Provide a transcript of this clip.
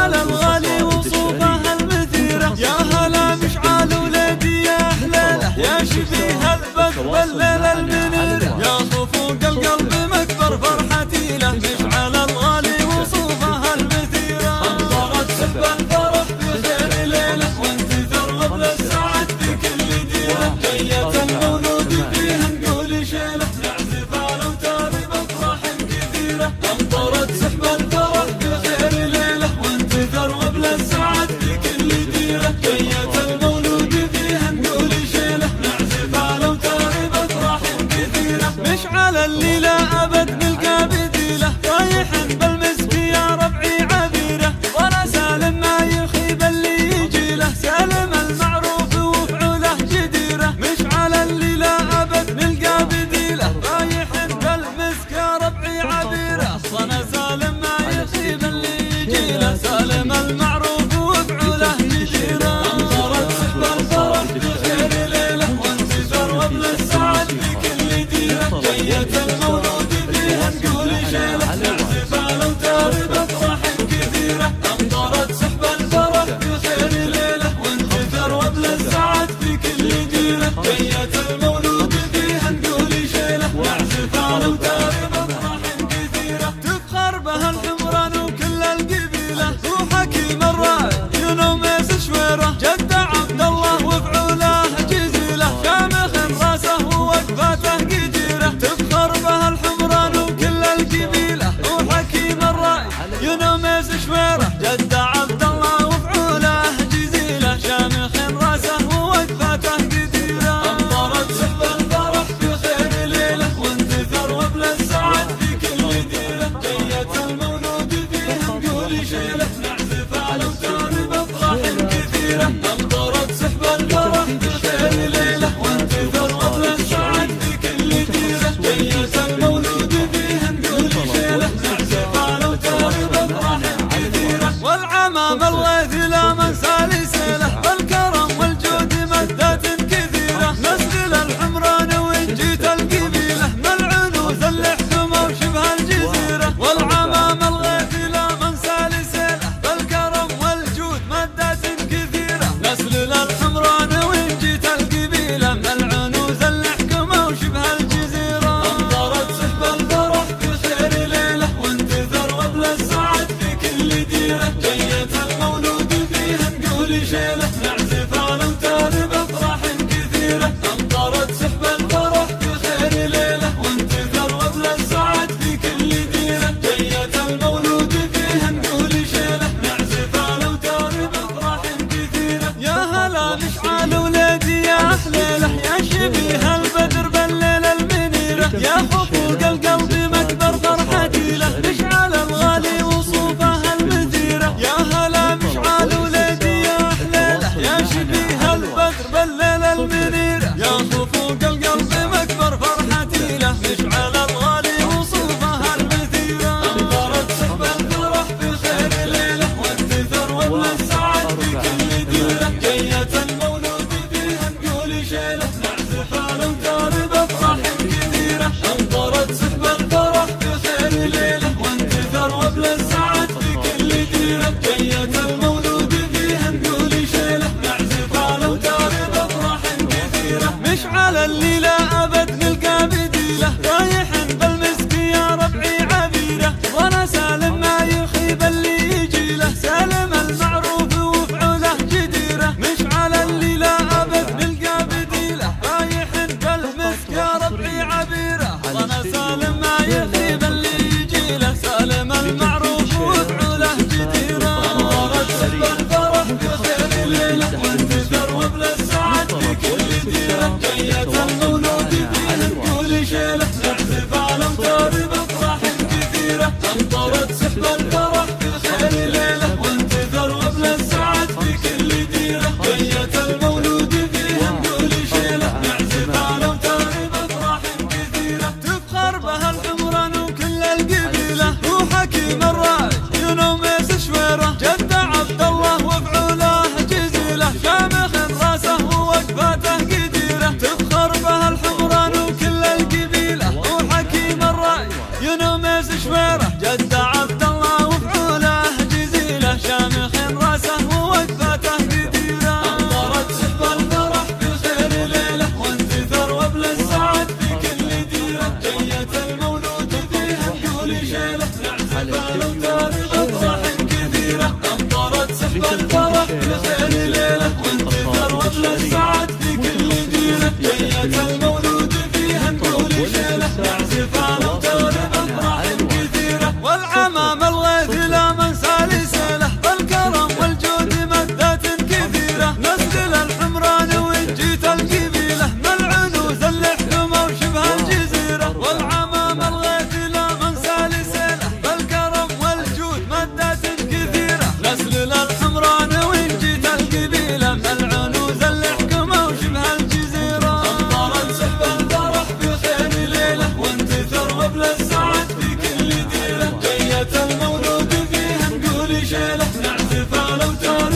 على الغالي وصوفها المثيرة، يا هلا مشعل ولادي يا حليله، يا شبيه البدر بالليل المنير، يا خفوق القلب مكبر فرحتي له، مشعل الغالي وصوفها المثيرة. انظرت سحب الفرح في خير ليله، وانت ترغب للسعد في كل ديره، جية المولود فيها نقول شيله، نعزف على وتاري بفرح كثيرة. انظرت سحب الفرح في خير ليله، وانت ترغب للسعد في كل ديره، جية المولود فيها نقول شيله، نعزف على وتاري بفرح كثيرة. مشعل اللي لا أبد نلقى بديله، رايح بالمسك يا ربعي عبيره، وانا سالم ما يخيب اللي يجي له، سالم المعروف وفعوله جديره. مشعل اللي لا أبد نلقى بديله، رايح بالمسك يا ربعي عبيره، وانا سالم ما يخيب اللي يجي له، سالم المعروف وفعوله جديره. انظرت سحب الفرح في خير ليله، وانت ترغب للسعد في كل ديره، جية المولود فيها نقول شيله، نعزف على وتاري بفرح كثيرة. انظرت سحب الفرح في خير ليله، وانت ترغب للسعد في كل ديره، جية المولود فيها نقول شيله، نعزف على وتاري بفرح كثيرة. تفخر بها الحمران وكل القبيلة، وحكيم الراعي ينوميس شويره، جد عبد الله وفعوله جزيله، شامخ راسه ووقفاته قديره. تفخر بها الحمران وكل القبيلة، وحكيم الراعي ينوميس شويره، جد عبد الله وفعوله جزيله، شامخ راسه ووقفاته قديره. انظرت سحب الفرح في خير ليله، وانت ترغب للسعد في كل ديره، جية المولود فيها نقول شيله، نعزف على وتاري بفرح كثيرة. انظرت سحب الفرح في خير ليله، وانت ترغب للسعد في كل ديره، جية المولود فيها نقول شيله، نعزف على وتاري بفرح كثيرة. والعمام الغيث لا من سالسيله، بالكرم والجود مدات كثيرة، نسل الحمران وإن جيت القبيلة، ملعون اللحكمة وشبه الجزيرة. والعمام الغيث لا من سالسيله، بالكرم والجود مدات كثيرة، نسل الحمران وإن جيت القبيلة، ملعون اللحكمة وشبه الجزيرة. انظرت سحب الفرح في خير ليله، وانت ترغب للسعد في كل ديره، جية المولود فيها نقول شيله، نعزف على وتاري بفرح كثيرة. انظرت سحب الفرح في خير ليله، وانت ترغب للسعد في كل ديره، جية المولود فيها نقول شيله، نعزف على وتاري بفرح كثيرة. يا هلا مشعل ولادي يا حليله، يا شبيه البدر بالليل المنيرة، يا خفوق القلب مكبر فرحتي له، مشعل الغالي وصوفها المثيرة، يا هلا مشعل ولادي يا حليله، يا شبيه البدر بالليل المنيرة، يا خفوق القلب مكبر فرحتي له، مشعل الغالي وصوفها المثيرة. انظرت سحب الفرح في خير ليله، وانت ترغب للسعد في كل ديره، جية المولود فيها نقول شيله، نعزف على وتاري بفرح كثيرة. انظرت سحب الفرح في خير ليله، وانت ترغب للسعد في كل ديره، جية المولود فيها نقول شيله، نعزف على وتاري بفرح كثيرة. مشعل اللي لا أبد نلقى بديله، رايح بالمسك يا ربعي عبيره، وانا سالم ما يخيب اللي يجي له، سالم المعروف وفعوله جديره. مشعل اللي لا أبد نلقى بديله، رايح بالمسك يا ربعي عبيره، وانا سالم ما يخيب اللي يجي له، سالم المعروف وفعوله جديره. انظرت سحب الفرح في خير ليله، وانت ترغب للسعد في كل ديره، جية المولود فيها نقول شيله، نعزف على وتاري بفرح كثيرة. انظرت سحب الفرح في خير ليله، وانت ترغب للسعد في كل ديره، جية المولود فيها نقول شيله، نعزف على وتاري بفرح كثيرة. تفخر بها الحمران وكل القبيلة، وحكيم الراعي ينوميس شويره، جد عبد الله وفعوله جزيله، شامخ راسه ووقفاته قديره. تفخر بها الحمران وكل القبيلة، وحكيم الراعي ينوميس شويره، جد عبد الله وفعوله جزيله، شامخ وبل السعد في كل ديره، جية المولود فيها نقول شيله، نعزف على وتر بأفراح كثيرة. والعمام الغيث لا من سالسله، بالكرم والجود مدات كثيرة، نسل الحمران وإن جيت القبيلة، من العنوز الحكمة وشبه الجزيرة. والعمام الغيث لا من سالسله، بالكرم والجود مدات كثيرة، نسل الحمران وإن جيت القبيلة، من العنوز الحكمة وشبه الجزيرة. أمطار سحب الفرح في خير ليلة، وانتثر وبل السعد في كل ديرة، جية المولود فيها نقول شيله، نعزف على وتر